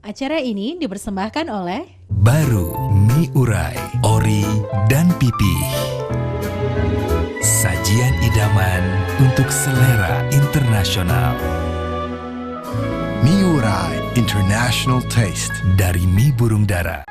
Acara ini dipersembahkan oleh Baru mie urai, ori, dan pipih. Sajian idaman untuk selera internasional. Mie urai International Taste Dari mie burung dara.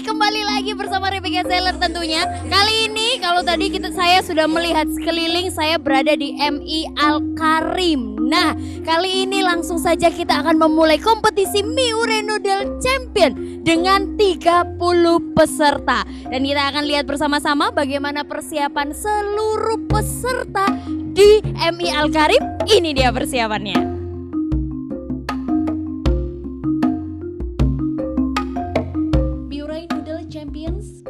Kembali lagi bersama Rebecca Zeller tentunya. Kali ini kalau tadi saya sudah melihat sekeliling, saya berada di MI Al-Karim. Nah, kali ini langsung saja kita akan memulai kompetisi Mie Urai Noodle Champion dengan 30 peserta. Dan kita akan lihat bersama-sama bagaimana persiapan seluruh peserta di MI Al-Karim. Ini dia persiapannya.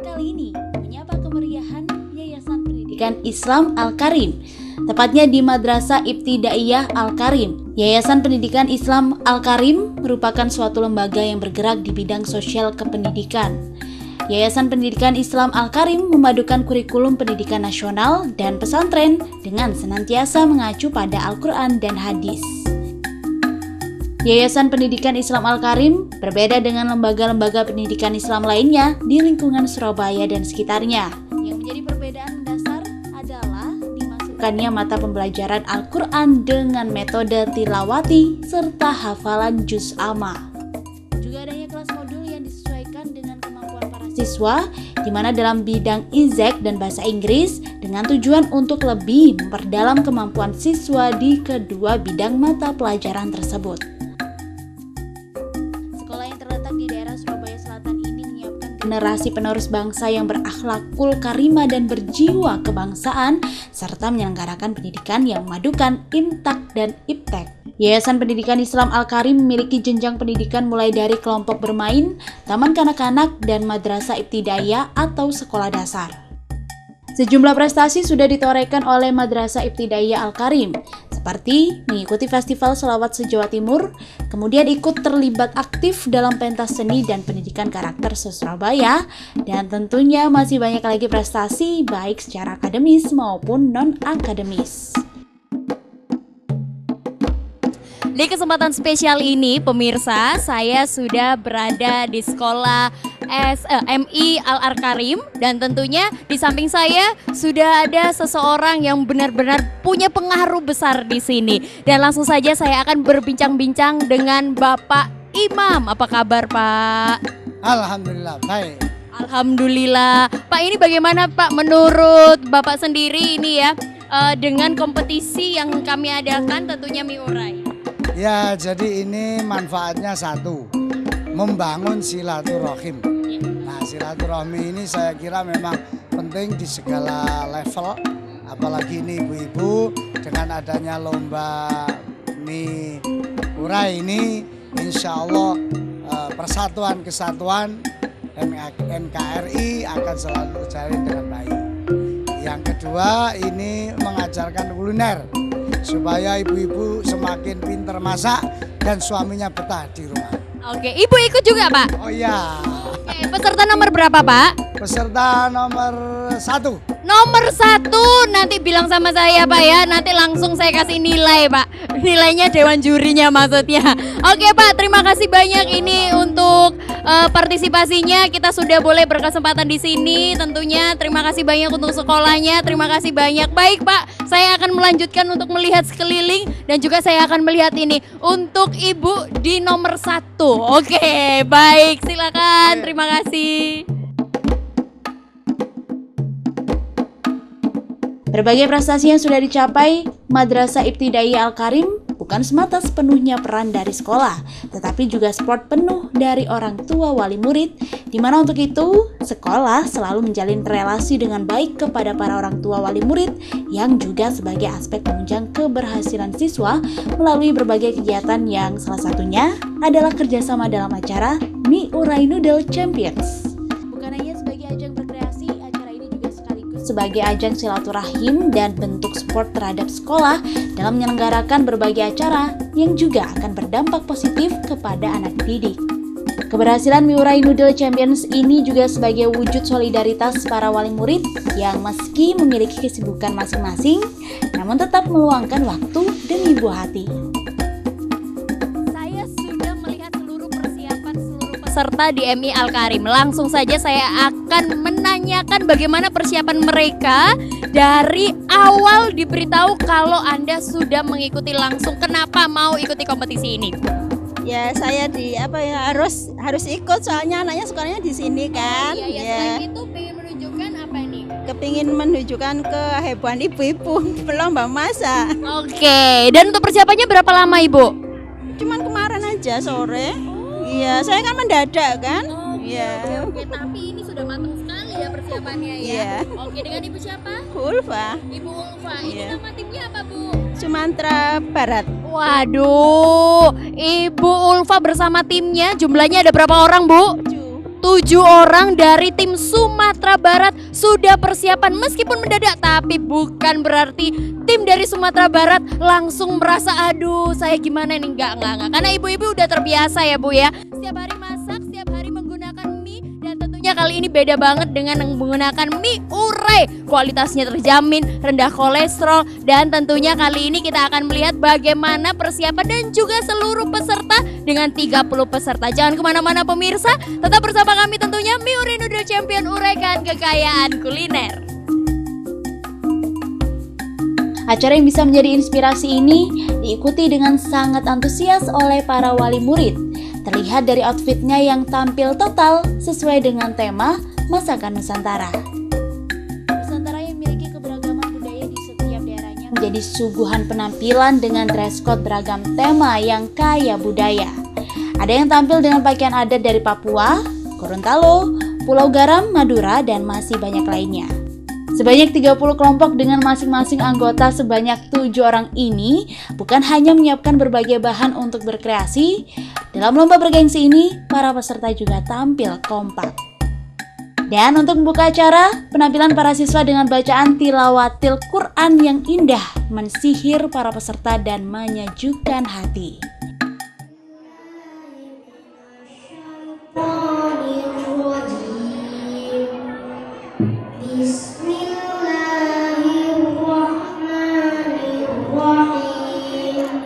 Kali ini menyapa kemeriahan Yayasan Pendidikan Islam Al-Karim, tepatnya di Madrasah Ibtidaiyah Al-Karim. Yayasan Pendidikan Islam Al-Karim merupakan suatu lembaga yang bergerak di bidang sosial kependidikan. Yayasan Pendidikan Islam Al-Karim memadukan kurikulum pendidikan nasional dan pesantren dengan senantiasa mengacu pada Al-Quran dan hadis. Yayasan Pendidikan Islam Al-Karim berbeda dengan lembaga-lembaga pendidikan Islam lainnya di lingkungan Surabaya dan sekitarnya. Yang menjadi perbedaan mendasar adalah dimasukkannya mata pembelajaran Al-Quran dengan metode tilawati serta hafalan juz amma. Juga adanya kelas modul yang disesuaikan dengan kemampuan para siswa, di mana dalam bidang IZEK dan bahasa Inggris dengan tujuan untuk lebih memperdalam kemampuan siswa di kedua bidang mata pelajaran tersebut. Generasi penerus bangsa yang berakhlakul karimah dan berjiwa kebangsaan serta menyelenggarakan pendidikan yang memadukan imtak dan iptek. Yayasan Pendidikan Islam Al-Karim memiliki jenjang pendidikan mulai dari kelompok bermain, taman kanak-kanak, dan madrasah ibtidaiyah atau sekolah dasar. Sejumlah prestasi sudah ditorehkan oleh Madrasah Ibtidaiyah Al-Karim, seperti mengikuti Festival Sholawat se-Jawa Timur, kemudian ikut terlibat aktif dalam pentas seni dan pendidikan karakter se-Surabaya, dan tentunya masih banyak lagi prestasi baik secara akademis maupun non-akademis. Di kesempatan spesial ini, pemirsa, saya sudah berada di sekolah MI Al-Karim, dan tentunya di samping saya sudah ada seseorang yang benar-benar punya pengaruh besar di sini. Dan langsung saja saya akan berbincang-bincang dengan Bapak Imam. Apa kabar, Pak? Alhamdulillah, baik. Alhamdulillah. Pak, ini bagaimana, Pak, menurut Bapak sendiri ini ya, dengan kompetisi yang kami adakan tentunya Mie Urai? Ya, jadi ini manfaatnya satu, membangun silaturahim. Nah, silaturahmi ini saya kira memang penting di segala level, apalagi ini ibu-ibu dengan adanya lomba Mie Urai ini, insya Allah persatuan kesatuan NKRI akan selalu terjalin dengan baik. Yang kedua, ini mengajarkan kuliner supaya ibu-ibu semakin pintar masak dan suaminya betah di rumah. Oke, ibu ikut juga, Pak? Oh iya. Oke, peserta nomor berapa, Pak? Peserta nomor 1. Nomor 1, nanti bilang sama saya, Pak ya. Nanti langsung saya kasih nilai, Pak. Nilainya dewan jurinya maksudnya. Oke, Pak, terima kasih banyak ini untuk partisipasinya. Kita sudah boleh berkesempatan di sini tentunya. Terima kasih banyak untuk sekolahnya. Terima kasih banyak. Baik, Pak, saya akan melanjutkan untuk melihat sekeliling dan juga saya akan melihat ini untuk Ibu di nomor 1. Oke, baik, silakan. Terima kasih. Berbagai prestasi yang sudah dicapai Madrasah Ibtidaiyah Al-Karim bukan semata sepenuhnya peran dari sekolah, tetapi juga support penuh dari orang tua wali murid, di mana untuk itu sekolah selalu menjalin relasi dengan baik kepada para orang tua wali murid yang juga sebagai aspek penunjang keberhasilan siswa melalui berbagai kegiatan yang salah satunya adalah kerjasama dalam acara Mie Urai Noodle Champions. Bukan hanya sebagai ajang berkreasi, acara ini juga sekaligus sebagai ajang silaturahim dan bentuk support terhadap sekolah dalam menyelenggarakan berbagai acara yang juga akan berdampak positif kepada anak didik. Keberhasilan Miurai Noodle Champions ini juga sebagai wujud solidaritas para wali murid yang meski memiliki kesibukan masing-masing, namun tetap meluangkan waktu demi buah hati. Saya sudah melihat seluruh persiapan seluruh peserta di MI Al-Karim. Langsung saja saya akan menanyakan bagaimana persiapan mereka dari awal diberitahu kalau Anda sudah mengikuti langsung. Kenapa mau ikuti kompetisi ini? Ya saya harus ikut soalnya anaknya sekolahnya di sini kan. Selain itu pengen menunjukkan apa nih? Kepingin menunjukkan kehebohan ibu-ibu berlomba masak. Oke, dan untuk persiapannya berapa lama Ibu? Cuman kemarin aja sore. Iya, saya kan mendadak kan. Iya. Oke, tapi ini sudah matang sekali ya persiapannya ya. Iya. Oke, dengan Ibu siapa? Ulfa, Ibu Ulfa. Ini Iya. nama timnya apa Bu? Sumatera Barat. Waduh, Ibu Ulfa bersama timnya jumlahnya ada berapa orang Bu? 7 orang dari tim Sumatera Barat sudah persiapan meskipun mendadak, tapi bukan berarti tim dari Sumatera Barat langsung merasa aduh saya gimana nih, enggak, karena ibu-ibu udah terbiasa ya Bu ya, setiap hari masak, setiap hari menggunakan mie, dan tentunya kali ini beda banget dengan menggunakan mie urai, kualitasnya terjamin, rendah kolesterol, dan tentunya kali ini kita akan melihat bagaimana persiapan dan juga seluruh peserta dengan 30 peserta. Jangan kemana-mana pemirsa, tetap bersama kami tentunya Miurai Noodle Champion, uraikan kekayaan kuliner. Acara yang bisa menjadi inspirasi ini diikuti dengan sangat antusias oleh para wali murid. Terlihat dari outfitnya yang tampil total sesuai dengan tema Masakan Nusantara. Nusantara yang memiliki keberagaman budaya di setiap daerahnya menjadi suguhan penampilan dengan dress code beragam tema yang kaya budaya. Ada yang tampil dengan pakaian adat dari Papua, Gorontalo, Pulau Garam, Madura, dan masih banyak lainnya. Sebanyak 30 kelompok dengan masing-masing anggota sebanyak 7 orang ini bukan hanya menyiapkan berbagai bahan untuk berkreasi. Dalam lomba bergengsi ini, para peserta juga tampil kompak. Dan untuk membuka acara, penampilan para siswa dengan bacaan tilawatil Quran yang indah mensihir para peserta dan menyejukkan hati.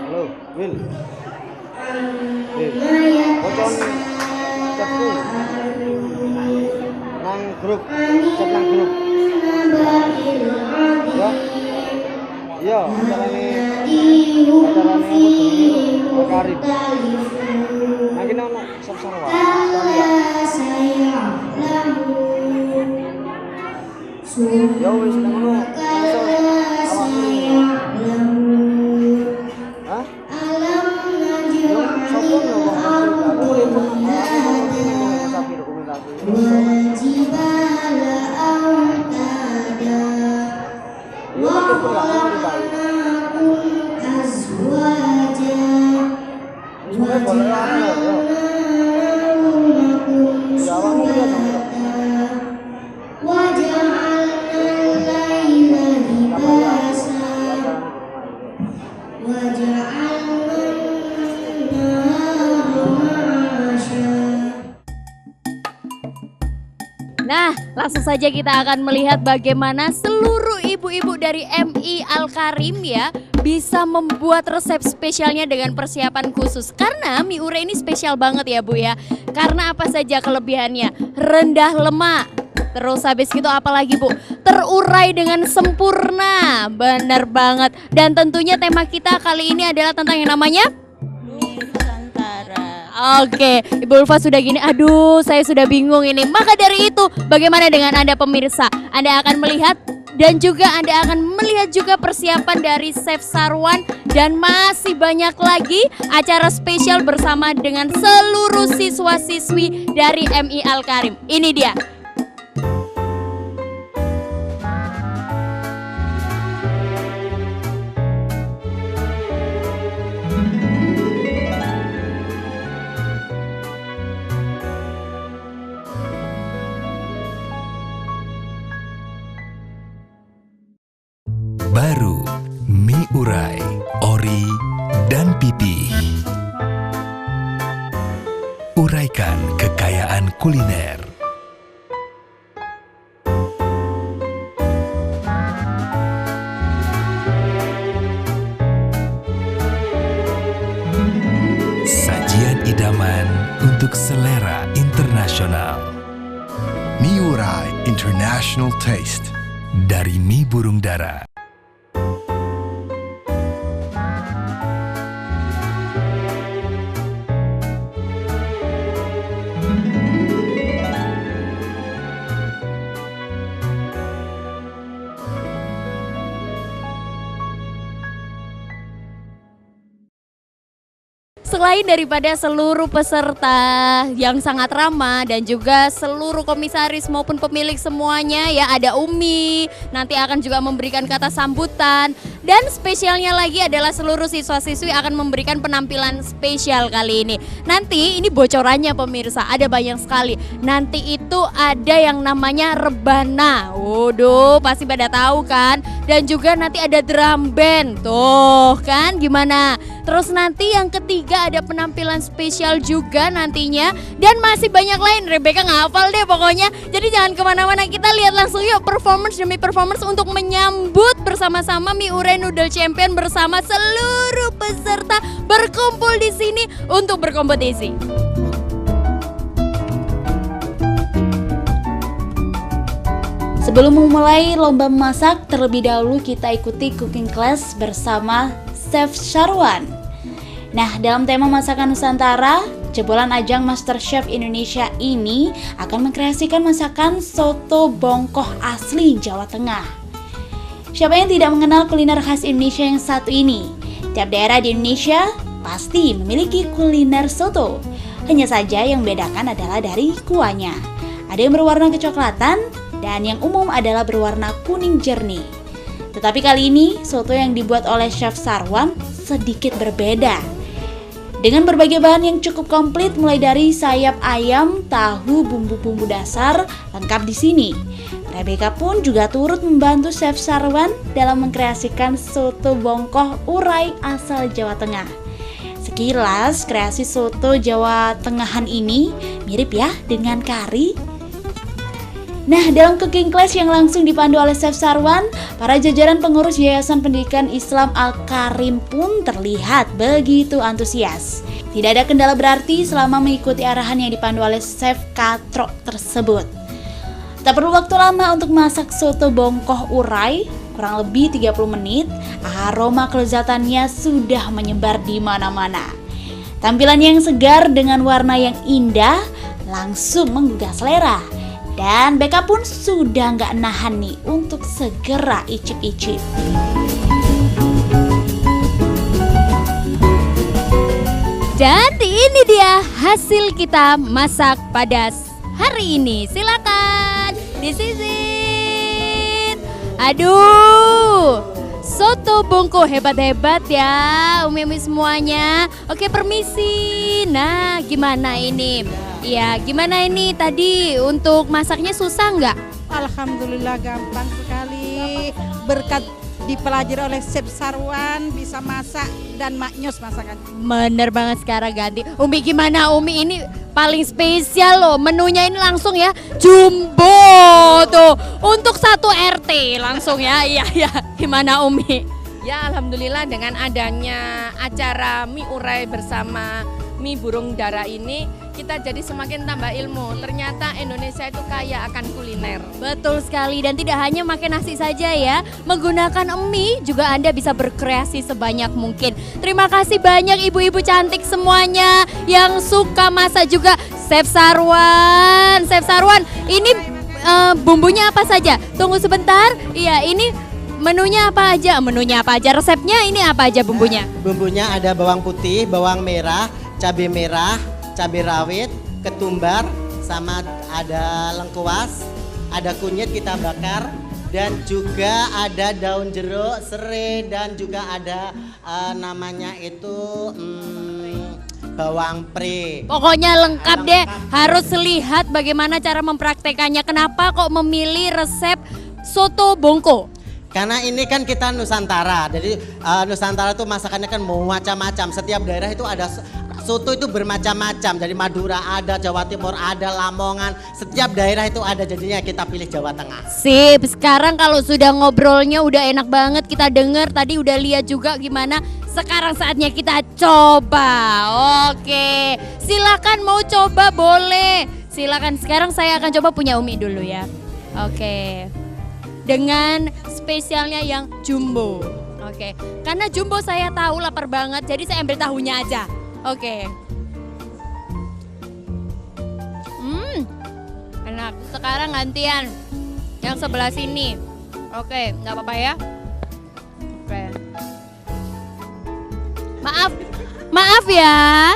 Halo, Will. Bocon chatku. Nang grup, chat nang grup. Ya. Iya, acarane Al-Karim. Nah, kita ono sarwa. Ya wis nang ngono. Hah? Yo, sopo yo wong aku ribut. Tapi dokumentasi. Yo, aku enggak tahu. Sebenarnya boleh ana yo. Ya, awakmu yo. Nah, langsung saja kita akan melihat bagaimana seluruh ibu-ibu dari MI Al-Karim ya bisa membuat resep spesialnya dengan persiapan khusus. Karena mie urai ini spesial banget ya Bu ya. Karena apa saja kelebihannya? Rendah lemak. Terus habis itu apalagi Bu? Terurai dengan sempurna. Benar banget. Dan tentunya tema kita kali ini adalah tentang yang namanya Oke, Ibu Ulfa sudah gini, aduh saya sudah bingung ini. Maka dari itu, bagaimana dengan Anda pemirsa? Anda akan melihat dan juga Anda akan melihat juga persiapan dari Chef Sarwan dan masih banyak lagi acara spesial bersama dengan seluruh siswa-siswi dari MI Al-Karim. Ini dia. baru mie urai, ori, dan pipih. Uraikan kekayaan kuliner. Sajian idaman untuk selera internasional. Mie Urai International Taste. Dari mie burung dara. Selain daripada seluruh peserta yang sangat ramah dan juga seluruh komisaris maupun pemilik semuanya ya, ada Umi, nanti akan juga memberikan kata sambutan, dan spesialnya lagi adalah seluruh siswa-siswi akan memberikan penampilan spesial kali ini. Nanti ini bocorannya pemirsa, ada banyak sekali. Nanti itu ada yang namanya rebana, waduh pasti pada tahu kan, dan juga nanti ada drum band, tuh kan gimana. Terus nanti yang ketiga ada penampilan spesial juga nantinya, dan masih banyak lain. Rebecca ngafal deh pokoknya. Jadi jangan kemana-mana, kita lihat langsung yuk performance demi performance untuk menyambut bersama-sama Mie Urai Noodle Champion bersama seluruh peserta berkumpul di sini untuk berkompetisi. Sebelum memulai lomba memasak, terlebih dahulu kita ikuti cooking class bersama Chef Sarwan. Nah, dalam tema masakan Nusantara, jebolan ajang MasterChef Indonesia ini akan mengkreasikan masakan soto bongkoh asli Jawa Tengah. Siapa yang tidak mengenal kuliner khas Indonesia yang satu ini? Tiap daerah di Indonesia pasti memiliki kuliner soto. Hanya saja yang membedakan adalah dari kuahnya. Ada yang berwarna kecoklatan dan yang umum adalah berwarna kuning jernih. Tetapi kali ini soto yang dibuat oleh Chef Sarwan sedikit berbeda. Dengan berbagai bahan yang cukup komplit, mulai dari sayap ayam, tahu, bumbu-bumbu dasar lengkap di sini. Rebecca pun juga turut membantu Chef Sarwan dalam mengkreasikan soto bongkoh urai asal Jawa Tengah. Sekilas kreasi soto Jawa Tengahan ini mirip ya dengan kari. Nah, dalam cooking class yang langsung dipandu oleh Chef Sarwan, para jajaran pengurus Yayasan Pendidikan Islam Al-Karim pun terlihat begitu antusias. Tidak ada kendala berarti selama mengikuti arahan yang dipandu oleh Chef Katro tersebut. Tak perlu waktu lama untuk masak soto bongkoh urai, kurang lebih 30 menit, aroma kelezatannya sudah menyebar di mana-mana. Tampilan yang segar dengan warna yang indah langsung menggugah selera. Dan Becca pun sudah nggak nahan nih untuk segera icip-icip. Dan ini dia hasil kita masak pada hari ini. Silakan disisir. Aduh, soto bongkoh hebat-hebat ya umi-umi semuanya. Oke, permisi. Nah, gimana ini? Ya, gimana ini tadi untuk masaknya susah nggak? Alhamdulillah gampang sekali. Berkat dipelajari oleh Chef Sarwan, bisa masak dan maknyus masakan. Bener banget, sekarang ganti. Umi gimana Umi, ini paling spesial loh. Menunya ini langsung ya jumbo tuh. Untuk satu RT langsung ya. Iya. Gimana Umi? Ya alhamdulillah dengan adanya acara Mie Urai bersama Mie Burung Dara ini, kita jadi semakin tambah ilmu. Ternyata Indonesia itu kaya akan kuliner. Betul sekali, dan tidak hanya makan nasi saja ya. Menggunakan mie juga Anda bisa berkreasi sebanyak mungkin. Terima kasih banyak ibu-ibu cantik semuanya yang suka masak juga. Chef Sarwan, ini bumbunya apa saja? Tunggu sebentar. Iya, ini menunya apa aja? Resepnya ini apa aja bumbunya? Bumbunya ada bawang putih, bawang merah, cabai rawit, ketumbar, sama ada lengkuas, ada kunyit kita bakar, dan juga ada daun jeruk, serai, dan juga ada namanya itu bawang pre. Pokoknya lengkap deh, harus lihat bagaimana cara mempraktekannya. Kenapa kok memilih resep soto bongkoh? Karena ini kan kita Nusantara, jadi Nusantara itu masakannya kan mau macam-macam. Setiap daerah itu ada soto itu bermacam-macam. Jadi Madura ada, Jawa Timur ada, Lamongan. Setiap daerah itu ada, jadinya kita pilih Jawa Tengah. Sip, sekarang kalau sudah ngobrolnya udah enak banget, kita dengar tadi udah lihat juga gimana. Sekarang saatnya kita coba. Oke, silakan mau coba boleh. Silakan, sekarang saya akan coba punya Umi dulu ya. Oke. Dengan spesialnya yang jumbo. Oke. Karena jumbo saya tahu lapar banget, jadi saya ambil tahunya aja. Oke. Enak. Sekarang gantian yang sebelah sini. Oke, nggak apa-apa ya. Oke. Maaf ya.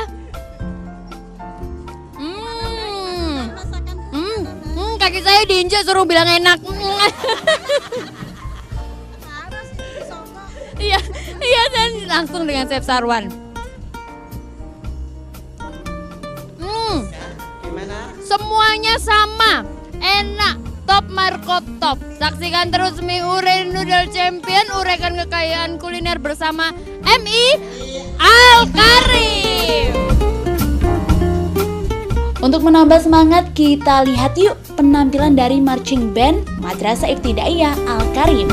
Kaki saya diinjak suruh bilang enak. Iya dan langsung dengan Chef Sarwan. Gimana? Semuanya sama, enak, top markop top. Saksikan terus Mie Urai Noodle Champion, uraikan kekayaan kuliner bersama MI Al-Karim. Untuk menambah semangat, kita lihat yuk penampilan dari marching band Madrasah Ibtidaiyah Al-Karim.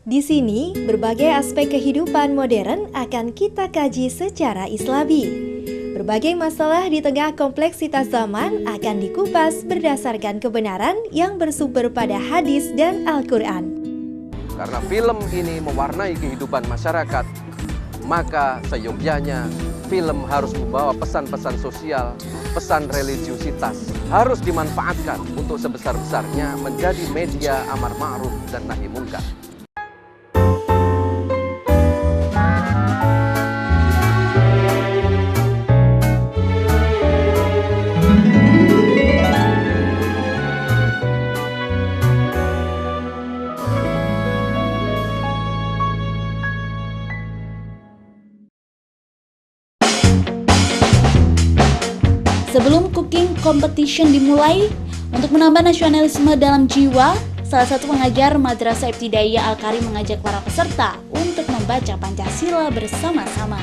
Di sini, berbagai aspek kehidupan modern akan kita kaji secara islami. Berbagai masalah di tengah kompleksitas zaman akan dikupas berdasarkan kebenaran yang bersumber pada hadis dan Al-Quran. Karena film ini mewarnai kehidupan masyarakat, maka seyogyanya film harus membawa pesan-pesan sosial, pesan religiusitas, harus dimanfaatkan untuk sebesar-besarnya menjadi media amar ma'ruf dan nahi mungkar. Sebelum cooking competition dimulai, untuk menambah nasionalisme dalam jiwa, salah satu pengajar Madrasah Ibtidaiyah Al-Karim mengajak para peserta untuk membaca Pancasila bersama-sama.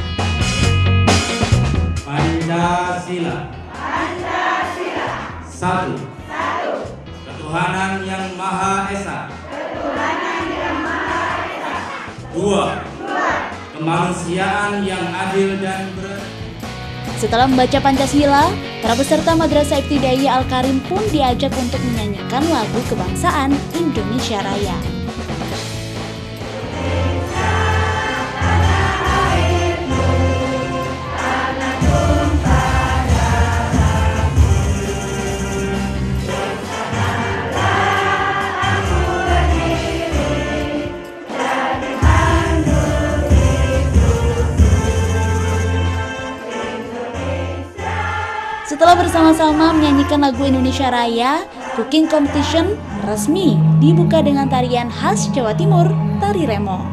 Pancasila. Pancasila. Satu. Ketuhanan yang Maha Esa. Ketuhanan yang Maha Esa. Dua. Kemanusiaan yang adil dan beradab. Setelah membaca Pancasila, para peserta Madrasah Ibtidaiyah Al-Karim pun diajak untuk menyanyikan lagu kebangsaan Indonesia Raya. bersama-sama menyanyikan lagu Indonesia Raya, cooking competition resmi dibuka dengan tarian khas Jawa Timur, tari remo.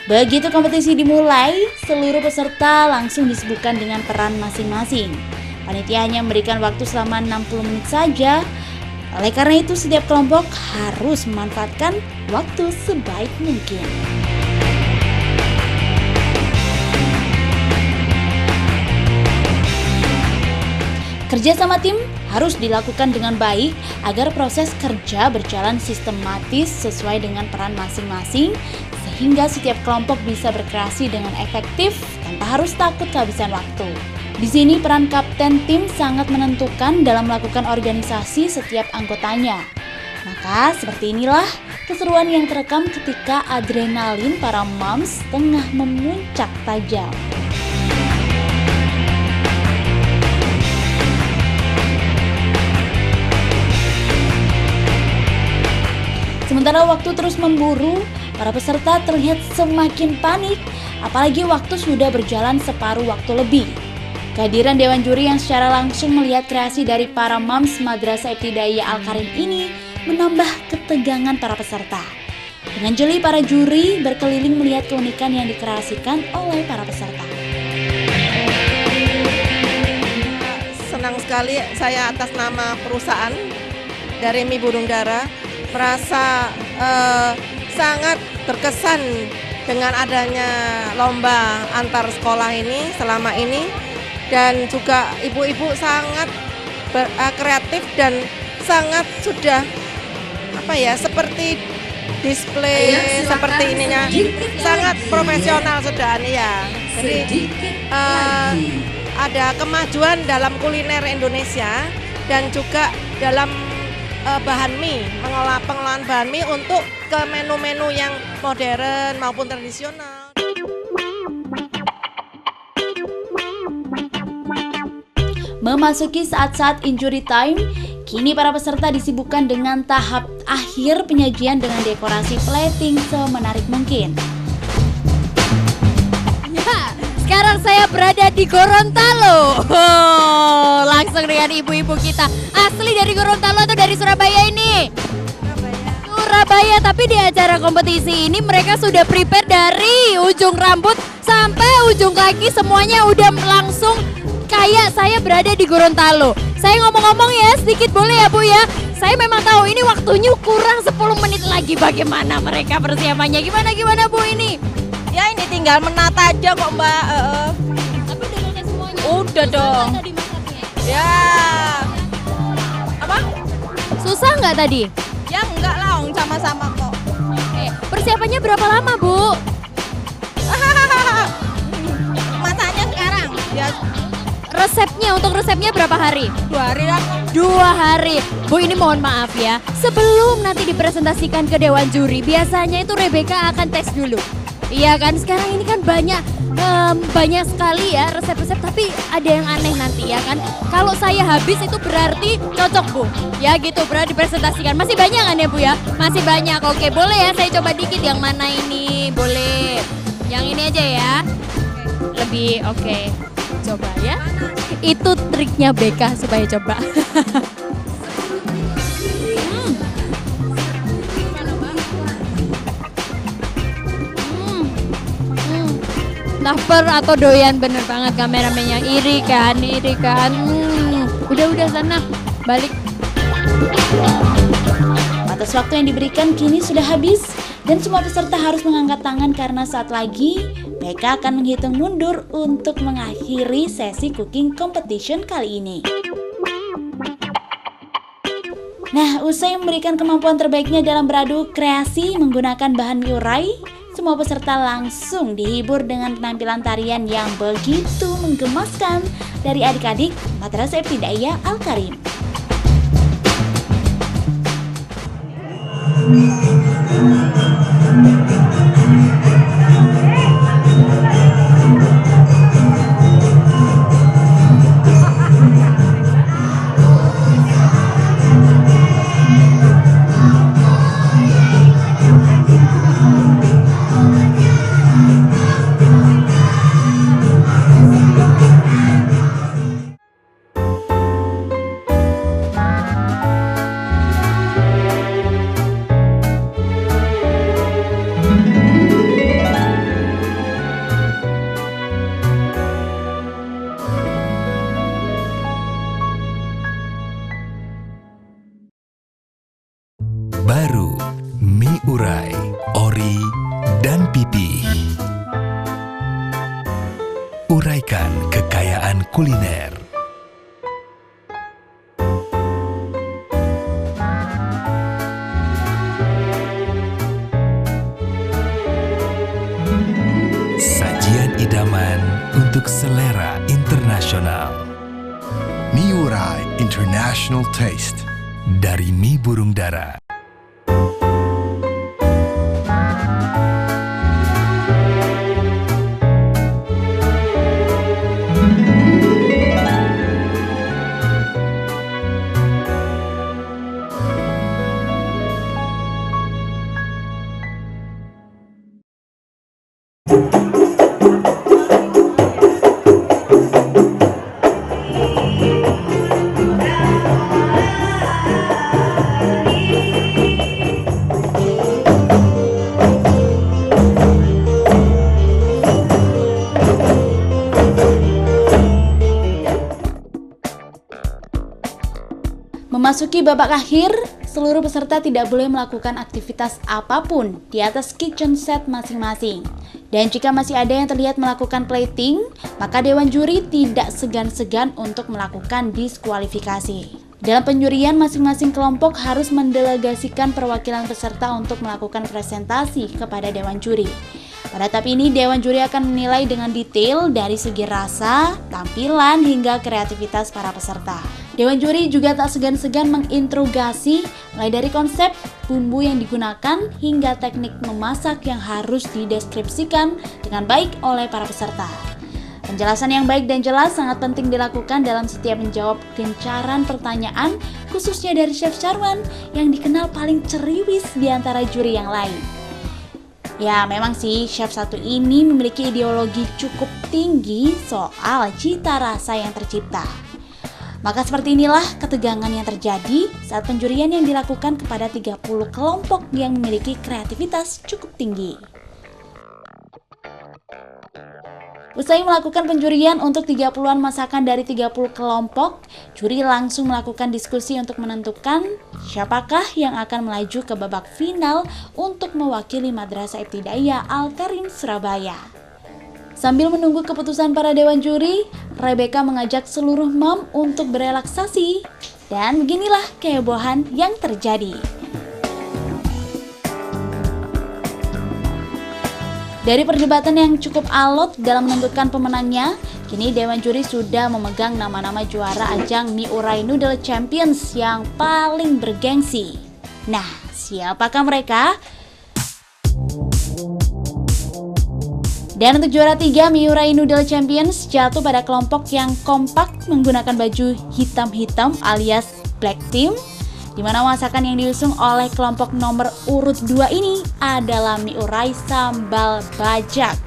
Begitu kompetisi dimulai, seluruh peserta langsung disibukkan dengan peran masing-masing. Panitia hanya memberikan waktu selama 60 menit saja. Oleh karena itu, setiap kelompok harus memanfaatkan waktu sebaik mungkin. Kerja sama tim harus dilakukan dengan baik agar proses kerja berjalan sistematis sesuai dengan peran masing-masing, sehingga setiap kelompok bisa berkreasi dengan efektif tanpa harus takut kehabisan waktu. Di sini peran kapten tim sangat menentukan dalam melakukan organisasi setiap anggotanya. Maka seperti inilah keseruan yang terekam ketika adrenalin para moms tengah memuncak tajam. Sementara waktu terus memburu, para peserta terlihat semakin panik, apalagi waktu sudah berjalan separuh waktu lebih. Kehadiran Dewan Juri yang secara langsung melihat kreasi dari para moms Madrasah Ibtidaiyah Al-Karim ini menambah ketegangan para peserta. Dengan jeli para juri berkeliling melihat keunikan yang dikreasikan oleh para peserta. Senang sekali saya atas nama perusahaan dari Mie Burung Dara merasa sangat terkesan dengan adanya lomba antar sekolah ini selama ini, dan juga ibu-ibu sangat kreatif dan sangat sudah seperti display seperti ininya sangat profesional sudah nih ya. Jadi ada kemajuan dalam kuliner Indonesia dan juga dalam bahan mie, pengolahan bahan mie untuk ke menu-menu yang modern maupun tradisional. Memasuki saat-saat injury time, kini para peserta disibukkan dengan tahap akhir penyajian dengan dekorasi plating semenarik mungkin. Sekarang saya berada di Gorontalo. Langsung dengan ibu-ibu kita. Asli dari Gorontalo atau dari Surabaya ini? Surabaya, tapi di acara kompetisi ini mereka sudah prepare dari ujung rambut sampai ujung kaki, semuanya udah langsung kayak saya berada di Gorontalo. Saya ngomong-ngomong ya sedikit boleh ya Bu ya? Saya memang tahu ini waktunya kurang 10 menit lagi. Bagaimana mereka persiapannya? Gimana Bu ini? Ya ini tinggal menata aja kok Mbak. Tapi udah selesai semuanya? Udah dong. Ya. Apa? Susah nggak tadi? Ya enggak lah, sama-sama kok. Oke. Persiapannya berapa lama Bu? Masaknya sekarang. Ya. Untuk resepnya berapa hari? 2 hari lah. 2 hari. Bu ini mohon maaf ya, sebelum nanti dipresentasikan ke Dewan Juri, biasanya itu Rebecca akan tes dulu. Iya kan, sekarang ini kan banyak sekali ya resep-resep, tapi ada yang aneh nanti ya kan. Kalau saya habis itu berarti cocok Bu. Ya gitu, berarti dipresentasikan. Masih banyak kan ya Bu ya? Masih banyak. Oke, boleh ya saya coba dikit yang mana ini? Boleh. Yang ini aja ya. Lebih oke. Coba ya. Itu triknya Beka supaya coba. Lapar atau doyan, bener banget kameramennya. Iri kan. Udah sana, balik. Batas waktu yang diberikan kini sudah habis dan semua peserta harus mengangkat tangan karena saat lagi mereka akan menghitung mundur untuk mengakhiri sesi cooking competition kali ini. Nah, usai memberikan kemampuan terbaiknya dalam beradu kreasi menggunakan bahan mie urai, semua peserta langsung dihibur dengan penampilan tarian yang begitu menggemaskan dari adik-adik Madrasah Ibtidaiyah Al-Karim. Baru, mie urai, ori, dan pipih. Uraikan kekayaan kuliner. Sajian idaman untuk selera internasional. Mie urai International Taste dari mie burung dara. Memasuki babak akhir, seluruh peserta tidak boleh melakukan aktivitas apapun di atas kitchen set masing-masing. Dan jika masih ada yang terlihat melakukan plating, maka Dewan Juri tidak segan-segan untuk melakukan diskualifikasi. Dalam penjurian, masing-masing kelompok harus mendelegasikan perwakilan peserta untuk melakukan presentasi kepada Dewan Juri. Pada tahap ini, Dewan Juri akan menilai dengan detail dari segi rasa, tampilan, hingga kreativitas para peserta. Dewan Juri juga tak segan-segan menginterogasi mulai dari konsep, bumbu yang digunakan, hingga teknik memasak yang harus dideskripsikan dengan baik oleh para peserta. Penjelasan yang baik dan jelas sangat penting dilakukan dalam setiap menjawab gencaran pertanyaan, khususnya dari Chef Sarwan yang dikenal paling ceriwis di antara juri yang lain. Ya, memang sih chef satu ini memiliki ideologi cukup tinggi soal cita rasa yang tercipta. Maka seperti inilah ketegangan yang terjadi saat penjurian yang dilakukan kepada 30 kelompok yang memiliki kreativitas cukup tinggi. Usai melakukan penjurian untuk 30-an masakan dari 30 kelompok, juri langsung melakukan diskusi untuk menentukan siapakah yang akan melaju ke babak final untuk mewakili Madrasah Ibtidaiyah Al-Karim Surabaya. Sambil menunggu keputusan para dewan juri, Rebecca mengajak seluruh mom untuk berelaksasi. Dan beginilah kehebohan yang terjadi. Dari perdebatan yang cukup alot dalam menentukan pemenangnya, kini Dewan Juri sudah memegang nama-nama juara ajang Mie Urai Noodle Champions yang paling bergengsi. Nah, siapakah mereka? Dan untuk juara 3 Mie Urai Noodle Champions jatuh pada kelompok yang kompak menggunakan baju hitam-hitam alias Black Team, di mana masakan yang diusung oleh kelompok nomor urut 2 ini adalah mie urai sambal bajak.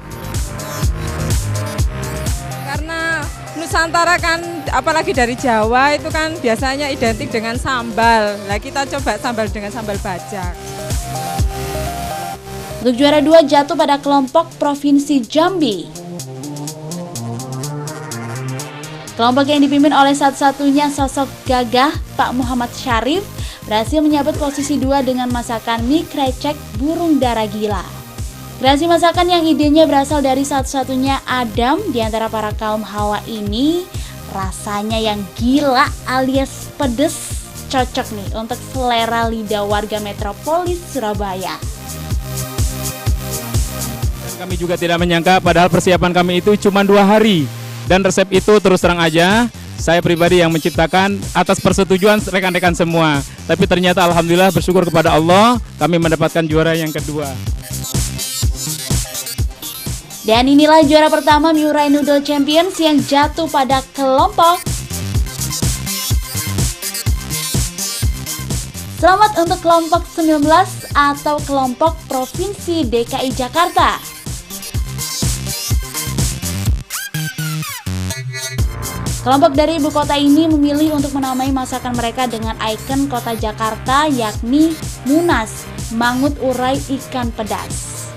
Karena Nusantara kan, apalagi dari Jawa itu kan biasanya identik dengan sambal. Nah, kita coba sambal dengan sambal bajak. Untuk juara 2 jatuh pada kelompok Provinsi Jambi. Kelompok yang dipimpin oleh satu-satunya sosok gagah Pak Muhammad Syarif berhasil menyabet posisi 2 dengan masakan mie krecek burung dara gila. Kreasi masakan yang idenya berasal dari satu-satunya Adam di antara para kaum Hawa ini, rasanya yang gila alias pedes, cocok nih untuk selera lidah warga metropolis Surabaya. Kami juga tidak menyangka padahal persiapan kami itu cuma 2 hari. Dan resep itu terus terang aja, saya pribadi yang menciptakan atas persetujuan rekan-rekan semua. Tapi ternyata alhamdulillah bersyukur kepada Allah, kami mendapatkan juara yang kedua. Dan inilah juara pertama Mie Urai Noodle Champions yang jatuh pada kelompok. Selamat untuk kelompok 19 atau kelompok Provinsi DKI Jakarta. Kelompok dari ibu kota ini memilih untuk menamai masakan mereka dengan ikon kota Jakarta yakni Munas, mangut urai ikan pedas.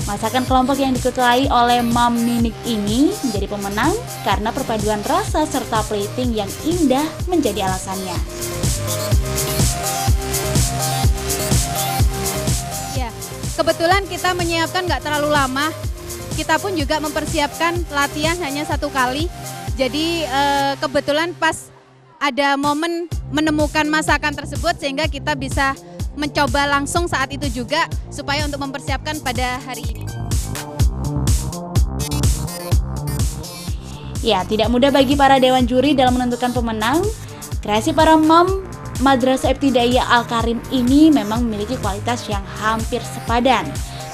Masakan kelompok yang diketuai oleh Mam Ninik ini menjadi pemenang karena perpaduan rasa serta plating yang indah menjadi alasannya. Ya, kebetulan kita menyiapkan nggak terlalu lama. Kita pun juga mempersiapkan latihan hanya 1 kali. Jadi kebetulan pas ada momen menemukan masakan tersebut sehingga kita bisa mencoba langsung saat itu juga supaya untuk mempersiapkan pada hari ini. Ya, tidak mudah bagi para dewan juri dalam menentukan pemenang. Kreasi para Mam Madrasah Ibtidaiyah Al-Karim ini memang memiliki kualitas yang hampir sepadan.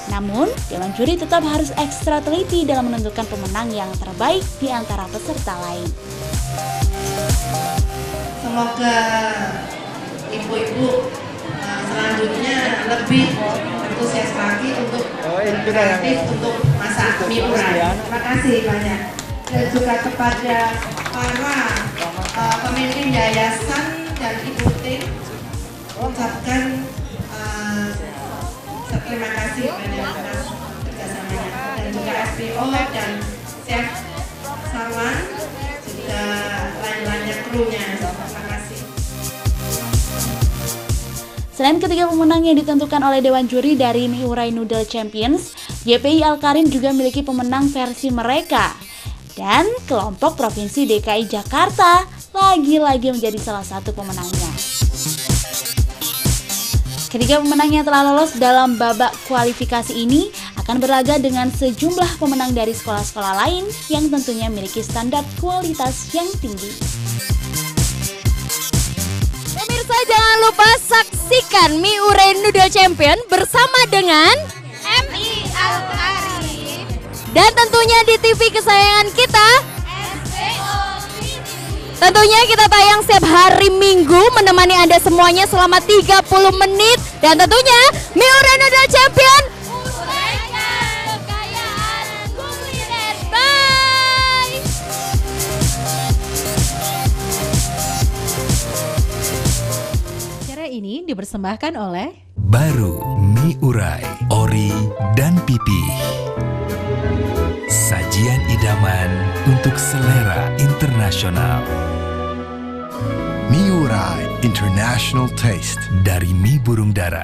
Namun, dewan juri tetap harus ekstra teliti dalam menentukan pemenang yang terbaik di antara peserta lain. Semoga ibu-ibu selanjutnya lebih antusias lagi untuk kreatif untuk masak mie urai. Terima kasih banyak. Dan juga kepada para pemimpin yayasan dan ibu tim, ucapkan terima kasih banyak atas kerjasamanya. Dan juga SPO dan Chef Sarwan, juga lain-lainnya krunya. Terima kasih. Selain ketiga pemenang yang ditentukan oleh Dewan Juri dari Mie Urai Noodle Champions, YPI Al-Karim juga memiliki pemenang versi mereka. Dan kelompok Provinsi DKI Jakarta lagi-lagi menjadi salah satu pemenangnya. Ketiga pemenang yang telah lolos dalam babak kualifikasi ini akan berlaga dengan sejumlah pemenang dari sekolah-sekolah lain yang tentunya memiliki standar kualitas yang tinggi. Pemirsa jangan lupa saksikan Mie Urai Noodle Champion bersama dengan MI Al-Karim dan tentunya di TV kesayangan kita. Tentunya kita tayang setiap hari Minggu menemani Anda semuanya selama 30 menit. Dan tentunya Mie Urai Noodle Champion uraikan kekayaan kuliner. Bye! Acara ini dipersembahkan oleh Baru Mie Urai, Ori dan Pipi. Sajian idaman untuk selera internasional. Mie Urai International Taste Dari Mie Burung Dara.